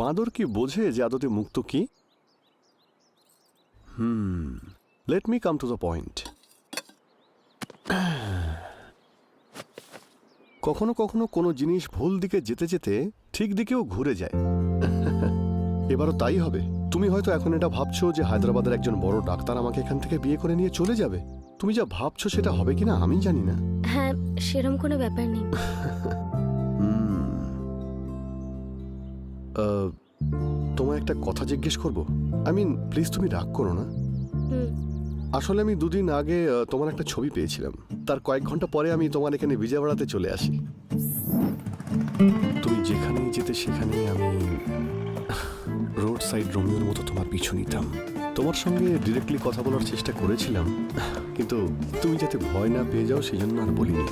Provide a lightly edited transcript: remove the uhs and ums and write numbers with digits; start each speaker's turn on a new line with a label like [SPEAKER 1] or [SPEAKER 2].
[SPEAKER 1] বাঁদর কি বোঝে যে আদতে মুক্ত কি? Let me come to the point. কখনো কখনো কোনো জিনিস ভুল দিকে যেতে যেতে ঠিক দিকেও ঘুরে যায়। এবারও তাই হবে। তুমি হয়তো এখন এটা ভাবছো যে হায়দ্রাবাদের একজন বড় ডাক্তার আমাকে এখান থেকে বিয়ে করে নিয়ে চলে যাবে। তুমি যা ভাবছো সেটা হবে কিনা আমি জানি না।
[SPEAKER 2] হ্যাঁ, সেরকম কোনো ব্যাপার নেই।
[SPEAKER 1] তোমায় একটা কথা জিজ্ঞেস করবো? প্লিজ তুমি রাগ করো না। আসলে আমি দুদিন আগে তোমার একটা ছবি পেয়েছিলাম। তার কয়েক ঘন্টা পরে আমি তোমার এখানে বিজয়ওয়াড়াতে চলে আসি। তুমি যেখানেই যেতে সেখানেই আমি রোড সাইড রোমিওর মতো তোমার পিছু নিতাম। তোমার সঙ্গে ডিরেক্টলি কথা বলার চেষ্টা করেছিলাম, কিন্তু তুমি যাতে ভয় না পেয়ে যাও সেই জন্য আর বলিনি।